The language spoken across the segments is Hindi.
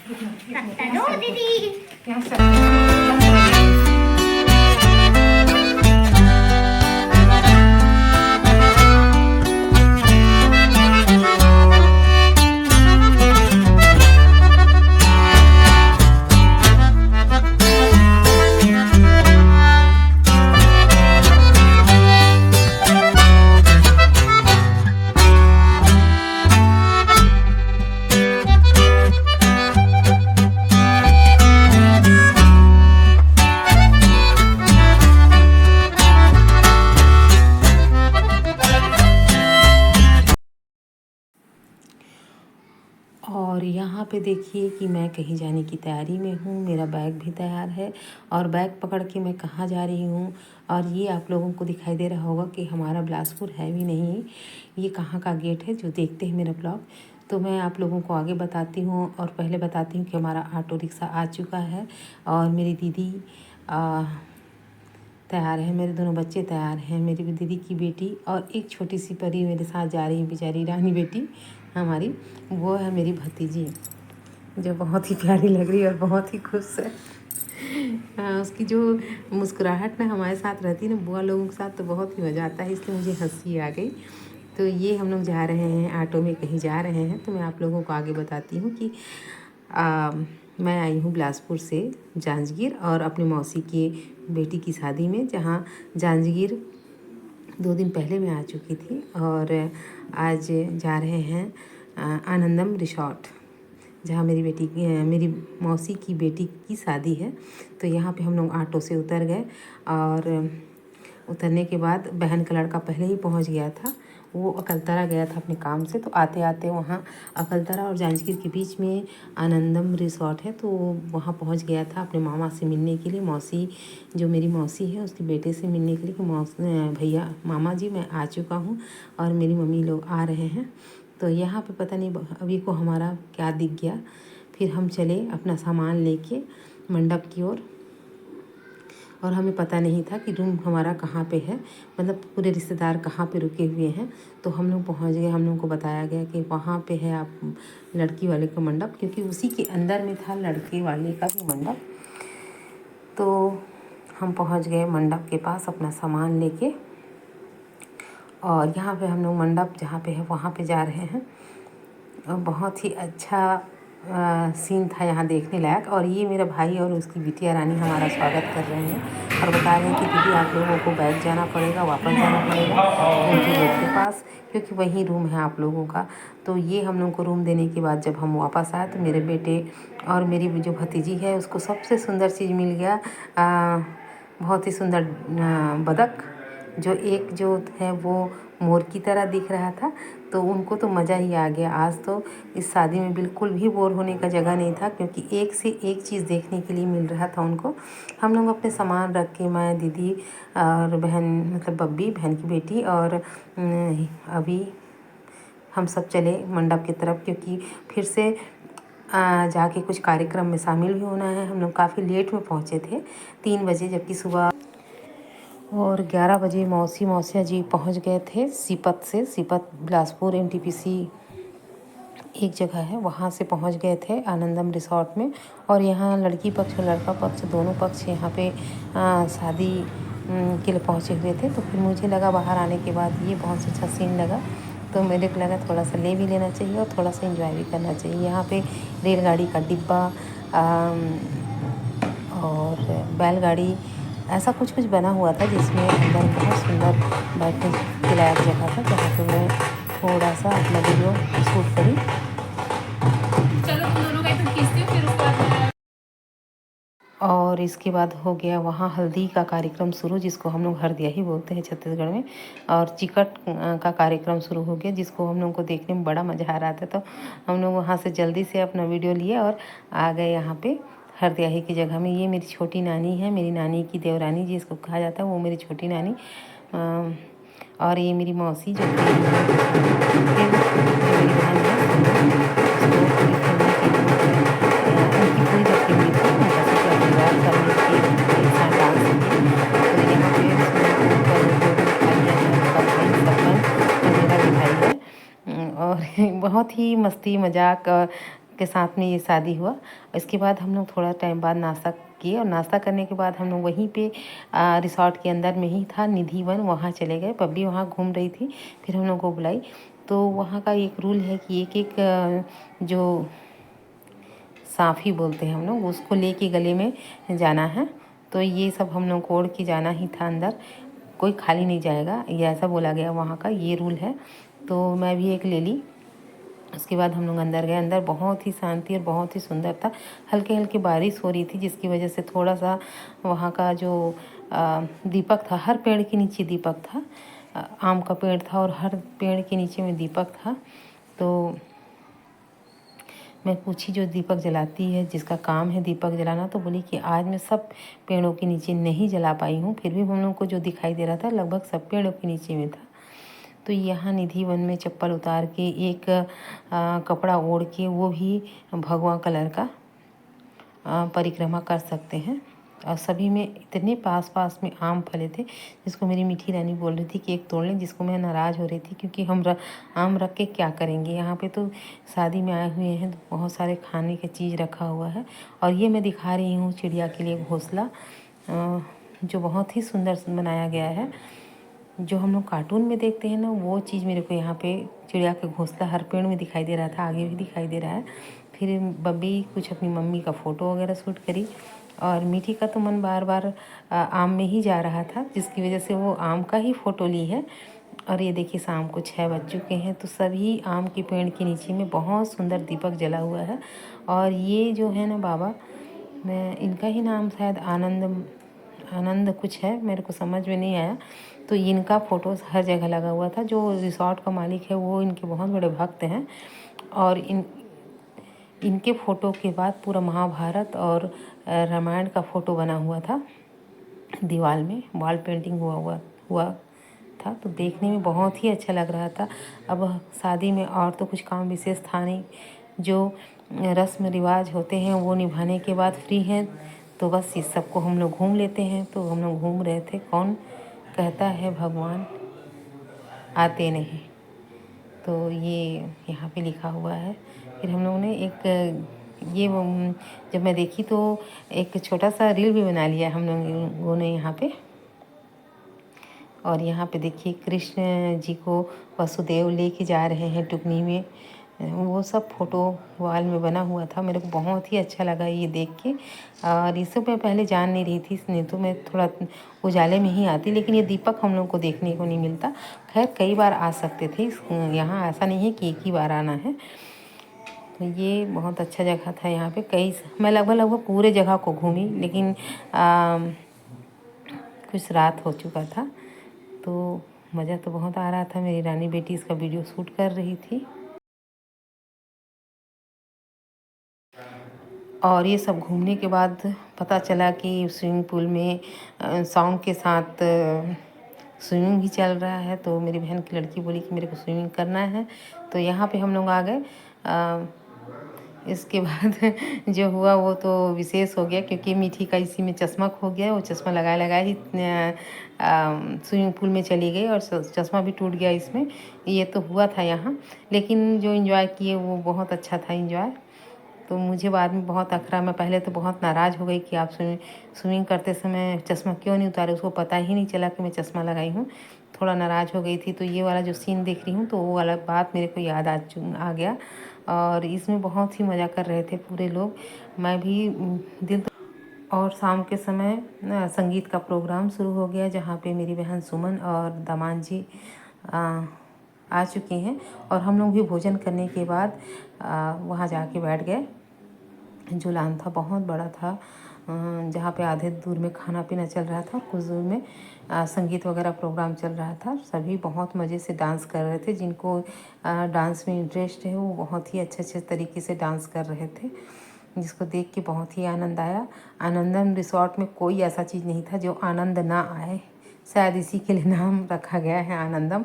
दीदी और यहाँ पे देखिए कि मैं कहीं जाने की तैयारी में हूँ। मेरा बैग भी तैयार है और बैग पकड़ के मैं कहाँ जा रही हूँ। और ये आप लोगों को दिखाई दे रहा होगा कि हमारा बिलासपुर है भी नहीं, ये कहाँ का गेट है। जो देखते हैं मेरा ब्लॉग तो मैं आप लोगों को आगे बताती हूँ। और पहले बताती हूँ कि हमारा ऑटो रिक्शा आ चुका है और मेरी दीदी तैयार है, मेरे दोनों बच्चे तैयार हैं, मेरी भी दीदी की बेटी और एक छोटी सी परी मेरे साथ जा रही है, बेचारी रानी बेटी हमारी। वो है मेरी भतीजी जो बहुत ही प्यारी लग रही है और बहुत ही खुश है। उसकी जो मुस्कुराहट ना हमारे साथ रहती है ना बुआ लोगों के साथ, तो बहुत ही मज़ा आता है, इसलिए मुझे हंसी आ गई। तो ये हम लोग जा रहे हैं ऑटो में, कहीं जा रहे हैं। तो मैं आप लोगों को आगे बताती हूँ कि मैं आई हूँ बिलासपुर से जांजगीर और अपनी मौसी की बेटी की शादी में, जहाँ जांजगीर 2 दिन पहले मैं आ चुकी थी। और आज जा रहे हैं आनंदम रिसॉर्ट, जहाँ मेरी मौसी की बेटी की शादी है। तो यहाँ पे हम लोग ऑटो से उतर गए और उतरने के बाद बहन का लड़का पहले ही पहुँच गया था, वो अकलतरा गया था अपने काम से। तो आते आते वहाँ अकलतरा और जांजगीर के बीच में आनंदम रिसॉर्ट है, तो वहाँ पहुँच गया था अपने मामा से मिलने के लिए। मौसी जो मेरी मौसी है उसके बेटे से मिलने के लिए कि भैया मामा जी मैं आ चुका हूँ और मेरी मम्मी लोग आ रहे हैं। तो यहाँ पे पता नहीं अभी को हमारा क्या दिख गया। फिर हम चले अपना सामान लेके मंडप की ओर। और हमें पता नहीं था कि रूम हमारा कहाँ पे है, मतलब पूरे रिश्तेदार कहाँ पे रुके हुए हैं। तो हम लोग पहुँच गए, हम लोग को बताया गया कि वहाँ पे है आप लड़की वाले का मंडप, क्योंकि उसी के अंदर में था लड़के वाले का भी मंडप। तो हम पहुँच गए मंडप के पास अपना सामान लेके। और यहाँ पे हम लोग मंडप जहाँ पे है वहाँ पे जा रहे हैं। और बहुत ही अच्छा सीन था यहाँ देखने लायक। और ये मेरा भाई और उसकी बिटिया रानी हमारा स्वागत कर रहे हैं और बता रहे हैं कि दीदी आप लोगों को बैग जाना पड़ेगा, वापस जाना पड़ेगा उनके गेट के पास, क्योंकि वही रूम है आप लोगों का। तो ये हम लोग को रूम देने के बाद जब हम वापस आए तो मेरे बेटे और मेरी जो भतीजी है उसको सबसे सुंदर चीज़ मिल गया, बहुत ही सुंदर बतख, जो एक जो है वो मोर की तरह दिख रहा था। तो उनको तो मज़ा ही आ गया। आज तो इस शादी में बिल्कुल भी बोर होने का जगह नहीं था, क्योंकि एक से एक चीज़ देखने के लिए मिल रहा था उनको। हम लोग अपने सामान रख के, मैं, दीदी और बहन, मतलब बब्बी बहन की बेटी और अभी हम सब चले मंडप की तरफ, क्योंकि फिर से जाके कुछ कार्यक्रम में शामिल भी होना है। हम लोग काफ़ी लेट में पहुँचे थे, 3 बजे, जबकि सुबह और 11 बजे मौसिया जी पहुंच गए थे सीपत बिलासपुर NTPC एक जगह है, वहाँ से पहुंच गए थे आनंदम रिसॉर्ट में। और यहाँ लड़की पक्ष और लड़का पक्ष दोनों पक्ष यहाँ पे शादी के लिए पहुँचे हुए थे। तो फिर मुझे लगा बाहर आने के बाद ये बहुत अच्छा सीन लगा, तो मेरे को लगा थोड़ा सा ले भी लेना चाहिए और थोड़ा सा एंजॉय भी करना चाहिए। यहाँ पे रेलगाड़ी का डिब्बा और बैलगाड़ी ऐसा कुछ बना हुआ था, जिसमें अंदर बहुत सुंदर बैठने के लायक जगह था, जहाँ पे मैं थोड़ा सा अपना वीडियो शूट करी। चलो तुम दोनों का एक खींचती हूँ, फिर उसके बाद और इसके बाद हो गया वहाँ हल्दी का कार्यक्रम शुरू, जिसको हम लोग हरदिया ही बोलते हैं छत्तीसगढ़ में। और चिकट का कार्यक्रम शुरू हो गया, जिसको हम लोग को देखने में बड़ा मज़ा आ रहा था। तो हम लोग वहाँ से जल्दी से अपना वीडियो लिए और आ गए यहाँ पे हरदियाही की जगह में। ये मेरी छोटी नानी है, मेरी नानी की देवरानी जिसको कहा जाता है, वो मेरी छोटी नानी। और ये मेरी मौसी जो मेरी बहन है, और बहुत ही मस्ती मजाक के साथ में ये शादी हुआ। इसके बाद हम लोग थोड़ा टाइम बाद नाश्ता किए और नाश्ता करने के बाद हम लोग वहीं पे रिसोर्ट के अंदर में ही था निधि वन, वहाँ चले गए। बब्बी वहाँ घूम रही थी, फिर हम लोग को बुलाई। तो वहाँ का एक रूल है कि एक एक जो सांफी बोलते हैं हम लोग, उसको लेके गले में जाना है। तो ये सब हम लोग को ओढ़ के जाना ही था अंदर, कोई खाली नहीं जाएगा, ये ऐसा बोला गया, वहाँ का ये रूल है। तो मैं भी एक ले ली। उसके बाद हम लोग अंदर गए। अंदर बहुत ही शांति और बहुत ही सुंदर था। हल्के हल्के बारिश हो रही थी, जिसकी वजह से थोड़ा सा वहाँ का जो दीपक था, हर पेड़ के नीचे दीपक था। आम का पेड़ था और हर पेड़ के नीचे में दीपक था। तो मैं पूछी जो दीपक जलाती है, जिसका काम है दीपक जलाना, तो बोली कि आज मैं सब पेड़ों के नीचे नहीं जला पाई हूँ, फिर भी हम लोग को जो दिखाई दे रहा था लगभग सब पेड़ों के नीचे में था। तो यहाँ निधि वन में चप्पल उतार के एक कपड़ा ओढ़ के, वो भी भगवा कलर का, परिक्रमा कर सकते हैं। और सभी में इतने पास पास में आम फले थे, जिसको मेरी मीठी रानी बोल रही थी कि एक तोड़ लें, जिसको मैं नाराज़ हो रही थी क्योंकि हम आम रख के क्या करेंगे। यहाँ पे तो शादी में आए हुए हैं तो बहुत सारे खाने की चीज़ रखा हुआ है। और ये मैं दिखा रही हूँ चिड़िया के लिए घोंसला, जो बहुत ही सुंदर बनाया गया है। जो हम लोग कार्टून में देखते हैं ना, वो चीज़ मेरे को यहाँ पे चिड़िया का घोंसला हर पेड़ में दिखाई दे रहा था, आगे भी दिखाई दे रहा है। फिर बब्बी कुछ अपनी मम्मी का फ़ोटो वगैरह शूट करी, और मीठी का तो मन बार बार आम में ही जा रहा था, जिसकी वजह से वो आम का ही फ़ोटो ली है। और ये देखिए शाम को 6 बज चुके हैं, तो सभी आम के पेड़ के नीचे में बहुत सुंदर दीपक जला हुआ है। और ये जो है ना बाबा, मैं इनका ही नाम शायद आनंद कुछ है, मेरे को समझ में नहीं आया। तो इनका फ़ोटोज़ हर जगह लगा हुआ था। जो रिसोर्ट का मालिक है वो इनके बहुत बड़े भक्त हैं। और इनके फ़ोटो के बाद पूरा महाभारत और रामायण का फ़ोटो बना हुआ था दीवार में, वॉल पेंटिंग हुआ था। तो देखने में बहुत ही अच्छा लग रहा था। अब शादी में और तो कुछ काम विशेष था नहीं, जो रस्म रिवाज होते हैं वो निभाने के बाद फ्री हैं, तो बस इस सबको हम लोग घूम लेते हैं। तो हम लोग घूम रहे थे। कौन कहता है भगवान आते नहीं, तो ये यहाँ पे लिखा हुआ है। फिर हम लोगों ने ये जब मैं देखी तो एक छोटा सा रील भी बना लिया हम लोगों ने यहाँ पे। और यहाँ पे देखिए कृष्ण जी को वसुदेव लेके जा रहे हैं टुकनी में, वो सब फ़ोटो वॉल में बना हुआ था। मेरे को बहुत ही अच्छा लगा ये देख के। और ये सब मैं पहले जान नहीं रही थी, नहीं तो मैं थोड़ा उजाले में ही आती, लेकिन ये दीपक हम लोग को देखने को नहीं मिलता। खैर कई बार आ सकते थे यहाँ, ऐसा नहीं है कि एक ही बार आना है। तो ये बहुत अच्छा जगह था। यहाँ पे मैं लगभग पूरे जगह को घूमी, लेकिन कुछ रात हो चुका था। तो मज़ा तो बहुत आ रहा था। मेरी रानी बेटी इसका वीडियो शूट कर रही थी। और ये सब घूमने के बाद पता चला कि स्विमिंग पूल में सॉन्ग के साथ स्विमिंग भी चल रहा है। तो मेरी बहन की लड़की बोली कि मेरे को स्विमिंग करना है, तो यहाँ पे हम लोग आ गए। इसके बाद जो हुआ वो तो विशेष हो गया, क्योंकि मीठी का इसी में चश्मा खो गया। वो चश्मा लगाए ही स्विमिंग पूल में चली गई और चश्मा भी टूट गया इसमें। ये तो हुआ था यहाँ, लेकिन जो एंजॉय किए वो बहुत अच्छा था एंजॉय। तो मुझे बाद में बहुत अखरा, मैं पहले तो बहुत नाराज़ हो गई कि आप स्विमिंग करते समय चश्मा क्यों नहीं उतारे, उसको पता ही नहीं चला कि मैं चश्मा लगाई हूँ। थोड़ा नाराज़ हो गई थी। तो ये वाला जो सीन देख रही हूँ, तो वो वाला बात मेरे को याद आ गया। और इसमें बहुत ही मज़ा कर रहे थे पूरे लोग, मैं भी दिल। और शाम के समय संगीत का प्रोग्राम शुरू हो गया, जहाँ पे मेरी बहन सुमन और दामाद जी आ चुके हैं। और हम लोग भी भोजन करने के बाद वहाँ जाके बैठ गए। जो लान था बहुत बड़ा था, जहाँ पे आधे दूर में खाना पीना चल रहा था, कुछ दूर में संगीत वगैरह प्रोग्राम चल रहा था। सभी बहुत मज़े से डांस कर रहे थे। जिनको डांस में इंटरेस्ट है वो बहुत ही अच्छे तरीके से डांस कर रहे थे, जिसको देख के बहुत ही आनंद आया। आनंदम रिसोर्ट में कोई ऐसा चीज़ नहीं था जो आनंद ना आए, शायद इसी के लिए नाम रखा गया है आनंदम।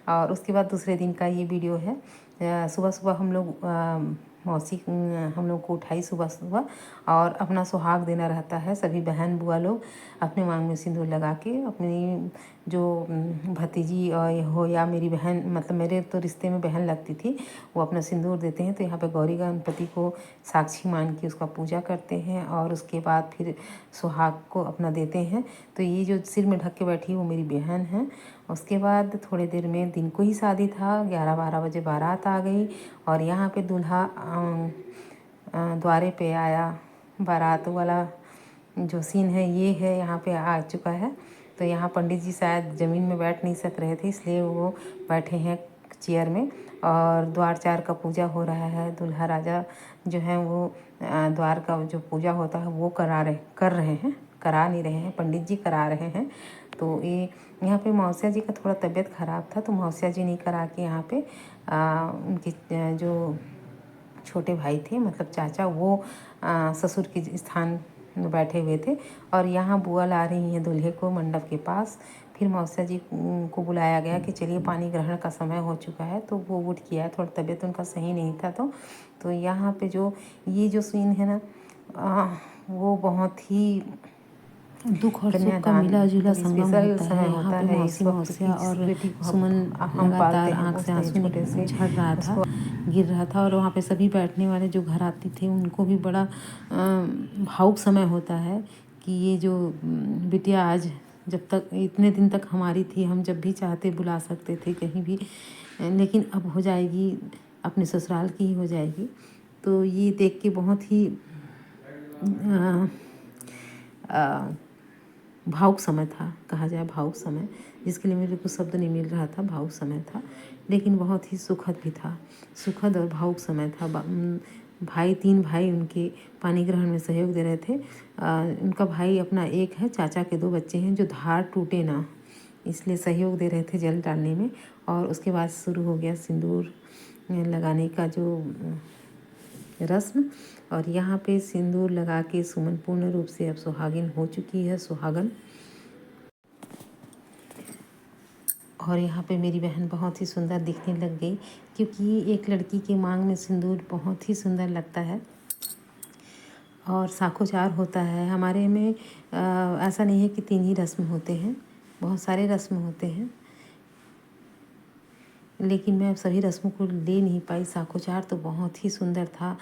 और उसके बाद दूसरे दिन का ये वीडियो है। सुबह सुबह हम लोग मौसी हम लोग को उठाई सुबह सुबह और अपना सुहाग देना रहता है। सभी बहन बुआ लोग अपने मांग में सिंदूर लगा के अपनी जो भतीजी हो या मेरी बहन, मतलब मेरे तो रिश्ते में बहन लगती थी, वो अपना सिंदूर देते हैं। तो यहाँ पे गौरी गणपति को साक्षी मान के उसका पूजा करते हैं और उसके बाद फिर सुहाग को अपना देते हैं। तो ये जो सिर में ढक के बैठी वो मेरी बहन है। उसके बाद थोड़ी देर में दिन को ही शादी था, 11-12 बजे बारात आ गई और यहाँ पे दूल्हा द्वारे पे आया। बारात वाला जो सीन है ये है, यहाँ पे आ चुका है। तो यहाँ पंडित जी शायद ज़मीन में बैठ नहीं सक रहे थे, इसलिए वो बैठे हैं चेयर में और द्वार चार का पूजा हो रहा है। दूल्हा राजा जो है वो द्वार का जो पूजा होता है वो करा नहीं रहे हैं, पंडित जी करा रहे हैं। तो ये यहाँ पे मौसिया जी का थोड़ा तबीयत ख़राब था, तो मौसिया जी नहीं करा के यहाँ पे उनके जो छोटे भाई थे, मतलब चाचा, वो ससुर के स्थान में बैठे हुए थे। और यहाँ बुआ ला रही हैं दूल्हे को मंडप के पास। फिर मौसिया जी को बुलाया गया कि चलिए पानी ग्रहण का समय हो चुका है। तो वो उठ किया, थोड़ा तबीयत उनका सही नहीं था। तो यहाँ पे ये जो सीन है ना, वो बहुत ही दुख और सुख का मिला जुला संगम होता है। यहाँ पे मौसी मौसिया और सुमन लगातार आँख से आंसू झड़ रहा था, गिर रहा था। और वहाँ पे सभी बैठने वाले जो घर आते थे उनको भी बड़ा भावुक समय होता है कि ये जो बिटिया आज जब तक इतने दिन तक हमारी थी, हम जब भी चाहते बुला सकते थे कहीं भी, लेकिन अब हो जाएगी, अपने ससुराल की ही हो जाएगी। तो ये देख के बहुत ही भावुक समय था, कहा जाए भावुक समय, जिसके लिए मेरे को शब्द नहीं मिल रहा था। भावुक समय था, लेकिन बहुत ही सुखद भी था। सुखद और भावुक समय था। भाई, 3 भाई उनके पानी ग्रहण में सहयोग दे रहे थे। उनका भाई अपना एक है, चाचा के 2 बच्चे हैं, जो धार टूटे ना इसलिए सहयोग दे रहे थे जल डालने में। और उसके बाद शुरू हो गया सिंदूर लगाने का जो रस्म। और यहाँ पे सिंदूर लगा के सुमन पूर्ण रूप से अब सुहागिन हो चुकी है, सुहागन। और यहाँ पे मेरी बहन बहुत ही सुंदर दिखने लग गई, क्योंकि एक लड़की के मांग में सिंदूर बहुत ही सुंदर लगता है। और साखोचार होता है हमारे में। ऐसा नहीं है कि 3 ही रस्म होते हैं, बहुत सारे रस्म होते हैं, लेकिन मैं सभी रस्मों को ले नहीं पाई। साखोचार तो बहुत ही सुंदर था।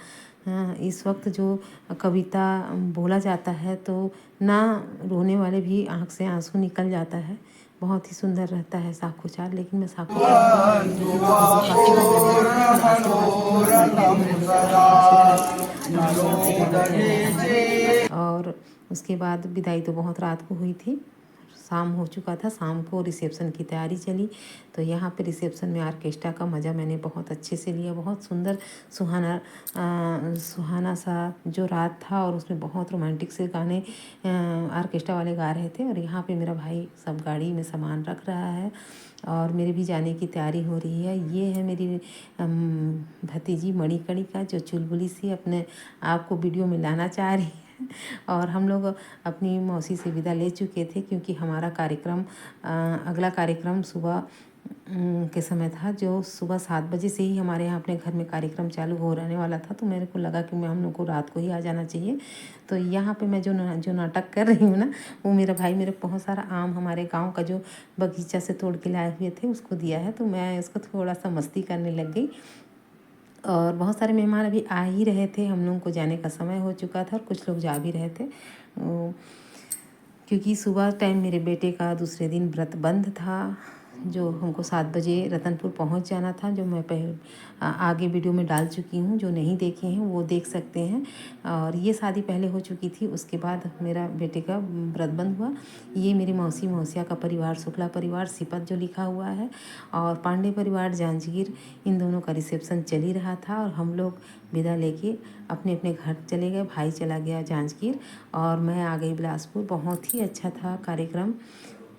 इस वक्त जो कविता बोला जाता है तो ना रोने वाले भी आँख से आंसू निकल जाता है। बहुत ही सुंदर रहता है साखोचार। लेकिन मैं साखोचार और उसके बाद विदाई तो बहुत रात को हुई थी, शाम हो चुका था। शाम को रिसेप्शन की तैयारी चली। तो यहाँ पे रिसेप्शन में ऑर्केस्ट्रा का मज़ा मैंने बहुत अच्छे से लिया। बहुत सुंदर सुहाना सा जो रात था, और उसमें बहुत रोमांटिक से गाने ऑर्केस्ट्रा वाले गा रहे थे। और यहाँ पे मेरा भाई सब गाड़ी में सामान रख रहा है और मेरे भी जाने की तैयारी हो रही है। ये है मेरी भतीजी मणिकर्णिका, जो चुलबुली सी अपने आप को वीडियो में लाना चाह रही है। और हम लोग अपनी मौसी से विदा ले चुके थे, क्योंकि हमारा कार्यक्रम अगला कार्यक्रम सुबह के समय था, जो सुबह 7 बजे से ही हमारे यहाँ अपने घर में कार्यक्रम चालू हो रहने वाला था। तो मेरे को लगा कि हम लोग को रात को ही आ जाना चाहिए। तो यहाँ पे मैं जो नाटक कर रही हूँ ना, वो मेरा भाई मेरे बहुत सारा आम हमारे गांव का जो बगीचा से तोड़ के लाए हुए थे उसको दिया है। तो मैं इसको थोड़ा सा मस्ती करने लग गई। और बहुत सारे मेहमान अभी आ ही रहे थे, हम लोगों को जाने का समय हो चुका था और कुछ लोग जा भी रहे थे, क्योंकि सुबह टाइम मेरे बेटे का दूसरे दिन व्रत बंद था, जो हमको 7 बजे रतनपुर पहुंच जाना था। जो मैं आगे वीडियो में डाल चुकी हूँ, जो नहीं देखे हैं वो देख सकते हैं। और ये शादी पहले हो चुकी थी, उसके बाद मेरा बेटे का व्रत बंद हुआ। ये मेरी मौसी मौसिया का परिवार, शुक्ला परिवार सिपत जो लिखा हुआ है, और पांडे परिवार जांजगीर, इन दोनों का रिसेप्शन चल ही रहा था। और हम लोग विदा लेके अपने अपने घर चले गए। भाई चला गया जांजगीर और मैं आ गई बिलासपुर। बहुत ही अच्छा था कार्यक्रम।